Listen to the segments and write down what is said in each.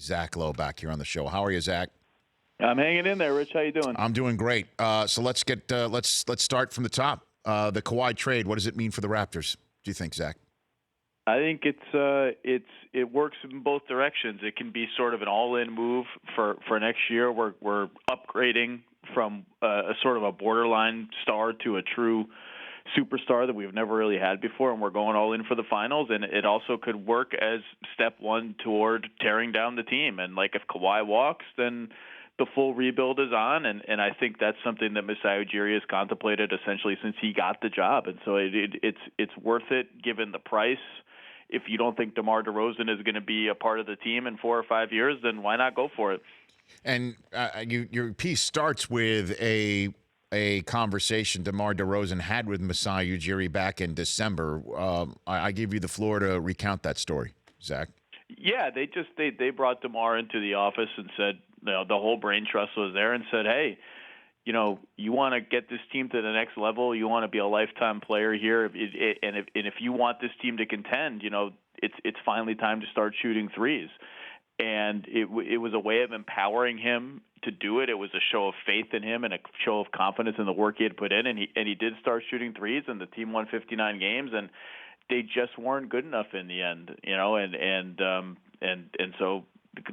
Zach Lowe back here on the show. How are you, Zach? I'm hanging in there, Rich. How you doing? I'm doing great. So let's get let's start from the top. The Kawhi trade. What does it mean for the Raptors? Do you think, Zach? I think it works in both directions. It can be sort of an all-in move for next year. We're upgrading from a sort of a borderline star to a true superstar that we've never really had before, and we're going all in for the finals. And it also could work as step one toward tearing down the team. And like if Kawhi walks, then the full rebuild is on, and I think that's something that Masai Ujiri has contemplated essentially since he got the job. And so it's worth it given the price. If you don't think DeMar DeRozan is going to be a part of the team in 4 or 5 years, then why not go for it? And your piece starts with a conversation DeMar DeRozan had with Masai Ujiri back in December. I give you the floor to recount that story, Zach. Yeah, they brought DeMar into the office and said, the whole brain trust was there and said, hey, you want to get this team to the next level. You want to be a lifetime player here, and if you want this team to contend, it's finally time to start shooting threes. And it was a way of empowering him to do it. It was a show of faith in him and a show of confidence in the work he had put in. And he did start shooting threes, and the team won 59 games, and they just weren't good enough in the end, and so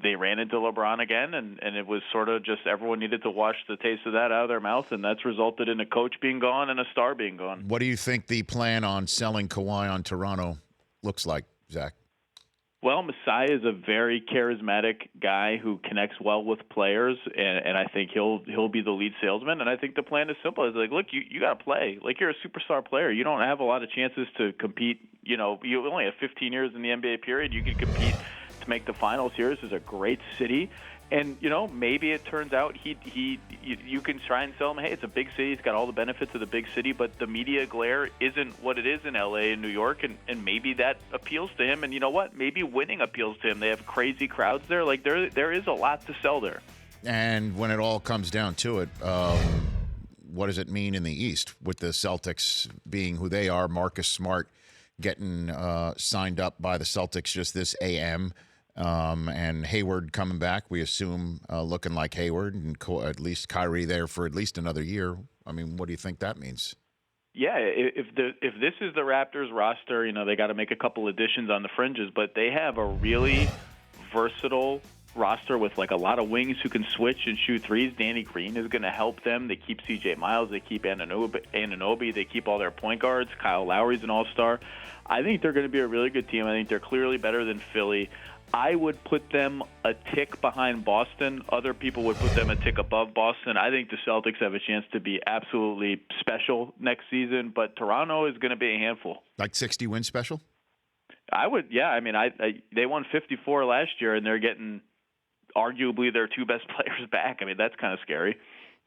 they ran into LeBron again, and it was sort of just everyone needed to wash the taste of that out of their mouth, and that's resulted in a coach being gone and a star being gone. What do you think the plan on selling Kawhi on Toronto looks like, Zach? Well, Masai is a very charismatic guy who connects well with players, and I think he'll be the lead salesman. And I think the plan is simple. It's like, look, you got to play. Like, you're a superstar player. You don't have a lot of chances to compete. You only have 15 years in the NBA period. You can compete to make the finals here. This is a great city. And, maybe it turns out you can try and sell him, hey, it's a big city. It's got all the benefits of the big city, but the media glare isn't what it is in L.A. and New York, and maybe that appeals to him. And you know what? Maybe winning appeals to him. They have crazy crowds there. Like, there is a lot to sell there. And when it all comes down to it, what does it mean in the East with the Celtics being who they are? Marcus Smart getting signed up by the Celtics just this AM. And Hayward coming back, we assume, looking like Hayward, and at least Kyrie there for at least another year. I mean, what do you think that means? Yeah, if this is the Raptors roster, they got to make a couple additions on the fringes, but they have a really versatile roster with like a lot of wings who can switch and shoot threes. Danny Green is going to help them. They keep C.J. Miles. They keep Anunoby. They keep all their point guards. Kyle Lowry's an all-star. I think they're going to be a really good team. I think they're clearly better than Philly. I would put them a tick behind Boston. Other people would put them a tick above Boston. I think the Celtics have a chance to be absolutely special next season, but Toronto is going to be a handful. Like 60 win special? I would, yeah. I mean, they won 54 last year, and they're getting arguably their two best players back. I mean, that's kind of scary.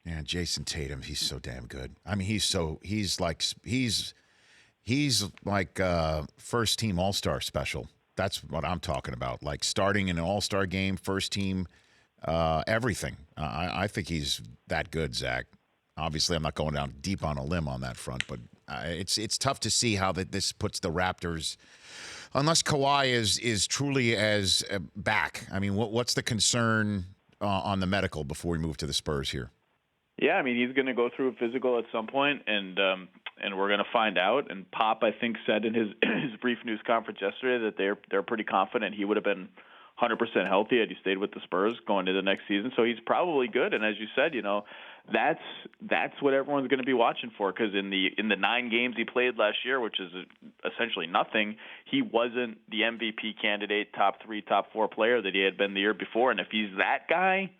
Yeah, Jason Tatum, he's so damn good. I mean, he's like first team All-Star special. That's what I'm talking about. Like starting in an all-star game, first team, everything. I think he's that good, Zach. Obviously, I'm not going down deep on a limb on that front, but it's tough to see how this puts the Raptors, unless Kawhi is truly as back. I mean, what's the concern on the medical before we move to the Spurs here? Yeah, I mean, he's going to go through a physical at some point, and we're going to find out. And Pop, I think, said in his brief news conference yesterday that they're pretty confident he would have been 100% healthy had he stayed with the Spurs going into the next season. So he's probably good. And as you said, that's what everyone's going to be watching for, because in the 9 games he played last year, which is essentially nothing, he wasn't the MVP candidate, top 3, top 4 player that he had been the year before. And if he's that guy,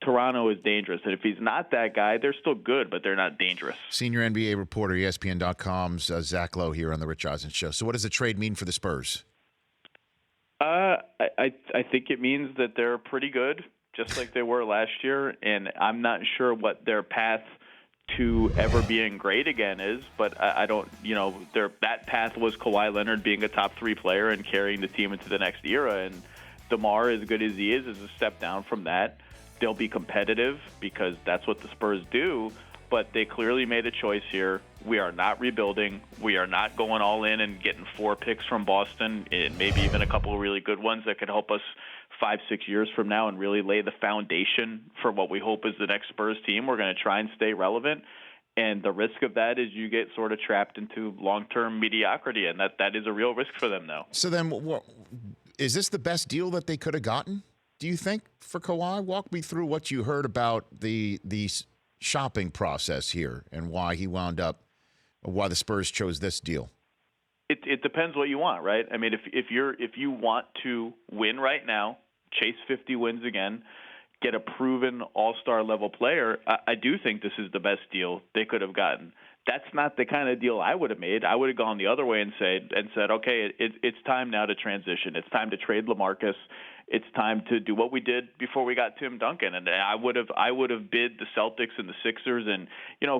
Toronto is dangerous. And if he's not that guy, they're still good, but they're not dangerous. Senior NBA reporter, ESPN.com's Zach Lowe here on The Rich Eisen Show. So what does the trade mean for the Spurs? I think it means that they're pretty good, just like they were last year. And I'm not sure what their path to ever being great again is, but I don't, that path was Kawhi Leonard being a top 3 player and carrying the team into the next era. And DeMar, as good as he is a step down from that. They'll be competitive because that's what the Spurs do, but they clearly made a choice here. We are not rebuilding. We are not going all in and getting 4 picks from Boston, and maybe even a couple of really good ones that could help us 5-6 years from now and really lay the foundation for what we hope is the next Spurs team. We're going to try and stay relevant. And the risk of that is you get sort of trapped into long-term mediocrity, and that is a real risk for them now. So then, is this the best deal that they could have gotten, do you think, for Kawhi? Walk me through what you heard about the shopping process here and why the Spurs chose this deal. It depends what you want, right? I mean, if you want to win right now, chase 50 wins again, get a proven all-star level player, I do think this is the best deal they could have gotten. That's not the kind of deal I would have made. I would have gone the other way and said, okay, it's time now to transition. It's time to trade LaMarcus. It's time to do what we did before we got Tim Duncan. And I would have bid the Celtics and the Sixers, and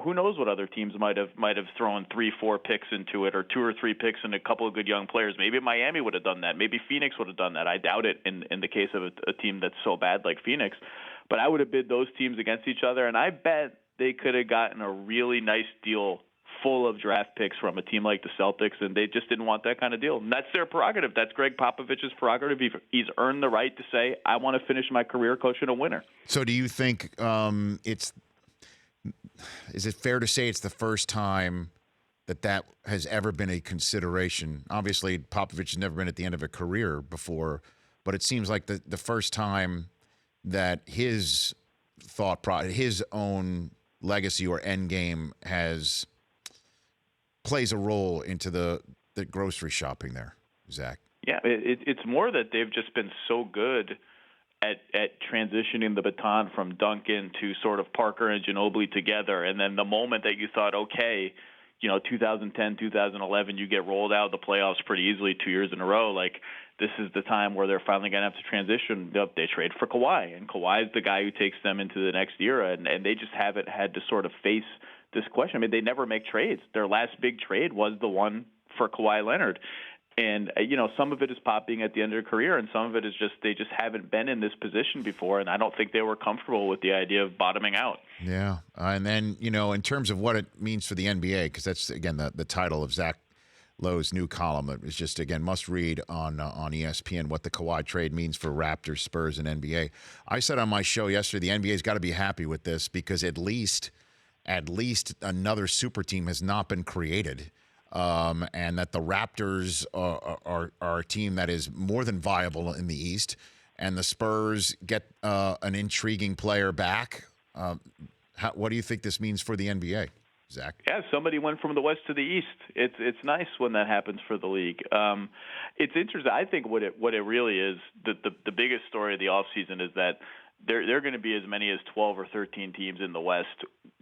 who knows what other teams might have thrown 3-4 picks into it, or 2 or 3 picks and a couple of good young players. Maybe Miami would have done that. Maybe Phoenix would have done that. I doubt it in the case of a team that's so bad like Phoenix. But I would have bid those teams against each other, and I bet they could have gotten a really nice deal full of draft picks from a team like the Celtics, and they just didn't want that kind of deal. And that's their prerogative. That's Greg Popovich's prerogative. He's earned the right to say, I want to finish my career coaching a winner. So do you think is it fair to say it's the first time that has ever been a consideration? Obviously, Popovich has never been at the end of a career before, but it seems like the first time that his his own legacy or end game plays a role into the grocery shopping there, Zach. Yeah, it's more that they've just been so good at transitioning the baton from Duncan to sort of Parker and Ginobili together, and then the moment that you thought, okay, 2010, 2011, you get rolled out of the playoffs pretty easily 2 years in a row. Like, this is the time where they're finally going to have to transition. They trade for Kawhi, and Kawhi is the guy who takes them into the next era, and they just haven't had to sort of face this question. I mean, they never make trades. Their last big trade was the one for Kawhi Leonard. And, some of it is Pop being at the end of their career, and some of it is just they just haven't been in this position before, and I don't think they were comfortable with the idea of bottoming out. Yeah. And then, in terms of what it means for the NBA, because that's, again, the title of Zach Lowe's new column. It's just, again, must read on ESPN what the Kawhi trade means for Raptors, Spurs, and NBA. I said on my show yesterday, the NBA's got to be happy with this because at least another super team has not been created. And that the Raptors are a team that is more than viable in the East, and the Spurs get an intriguing player back. What do you think this means for the NBA, Zach? Yeah, somebody went from the West to the East. It's nice when that happens for the league. It's interesting. I think what it really is, the biggest story of the offseason is that there are going to be as many as 12 or 13 teams in the West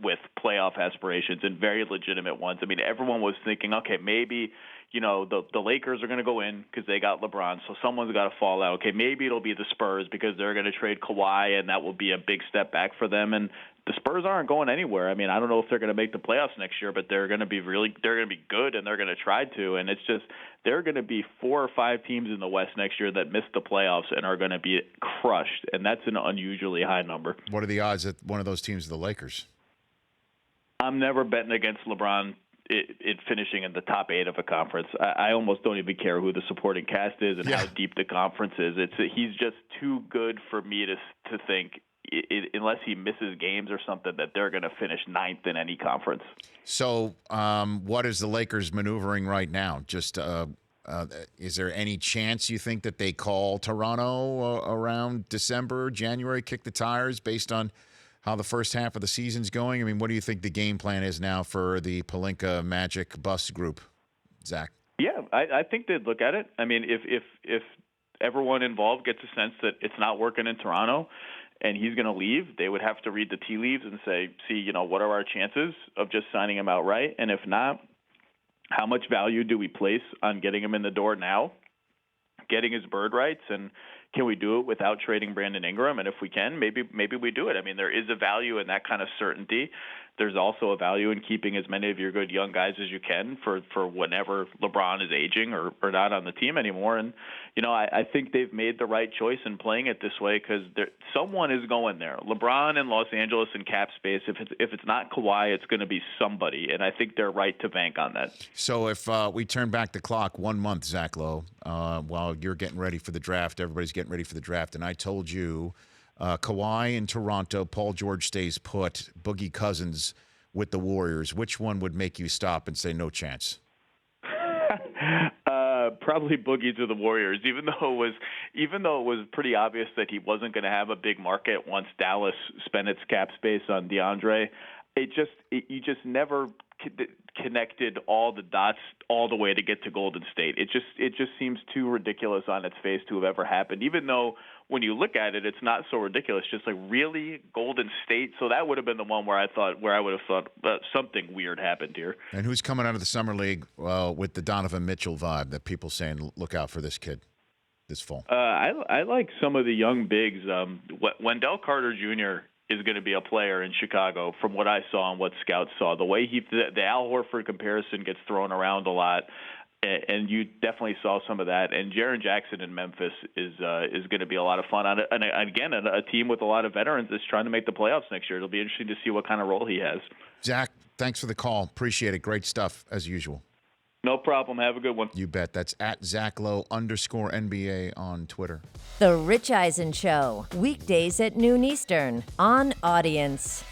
with playoff aspirations, and very legitimate ones. I mean, everyone was thinking, okay, maybe, the Lakers are going to go in because they got LeBron, so someone's got to fall out. Okay, maybe it'll be the Spurs because they're going to trade Kawhi, and that will be a big step back for them. And the Spurs aren't going anywhere. I mean, I don't know if they're going to make the playoffs next year, but they're going to be good, and they're going to try to. And it's just, there are going to be 4 or 5 teams in the West next year that miss the playoffs and are going to be crushed, and that's an unusually high number. What are the odds that one of those teams is the Lakers? I'm never betting against LeBron it finishing in the top 8 of a conference. I almost don't even care who the supporting cast is and how deep the conference is. He's just too good for me to think, unless he misses games or something, that they're going to finish 9th in any conference. So what is the Lakers maneuvering right now? Just is there any chance you think that they call Toronto around December, January, kick the tires based on how the first half of the season's going? I mean, what do you think the game plan is now for the Pelinka Magic bus group, Zach? Yeah, I think they'd look at it. I mean, if everyone involved gets a sense that it's not working in Toronto and he's going to leave, they would have to read the tea leaves and say, see, what are our chances of just signing him outright? And if not, how much value do we place on getting him in the door now, getting his bird rights, and can we do it without trading Brandon Ingram? And if we can, maybe we do it. I mean, there is a value in that kind of certainty. there's also a value in keeping as many of your good young guys as you can for whenever LeBron is aging or not on the team anymore. And, I think they've made the right choice in playing it this way because someone is going there. LeBron in Los Angeles in cap space, if it's not Kawhi, it's going to be somebody. And I think they're right to bank on that. So if we turn back the clock 1 month, Zach Lowe, while you're getting ready for the draft, everybody's getting ready for the draft, and I told you Kawhi in Toronto, Paul George stays put, Boogie Cousins with the Warriors, which one would make you stop and say no chance? Probably Boogie to the Warriors, even though it was pretty obvious that he wasn't going to have a big market once Dallas spent its cap space on DeAndre. You just never connected all the dots all the way to get to Golden State. It just seems too ridiculous on its face to have ever happened, even though when you look at it, it's not so ridiculous. Just like, really, Golden State? So that would have been the one where I would have thought something weird happened here. And who's coming out of the summer league with the Donovan Mitchell vibe that people saying, look out for this kid this fall? I like some of the young bigs. Wendell Carter Jr. is going to be a player in Chicago from what I saw and what scouts saw. The way the Al Horford comparison gets thrown around a lot. And you definitely saw some of that. And Jaren Jackson in Memphis is going to be a lot of fun on it. And again, a team with a lot of veterans that's trying to make the playoffs next year. It'll be interesting to see what kind of role he has. Zach, thanks for the call. Appreciate it. Great stuff as usual. No problem. Have a good one. You bet. That's at @ZachLowe_NBA on Twitter. The Rich Eisen Show, weekdays at noon Eastern on Audience.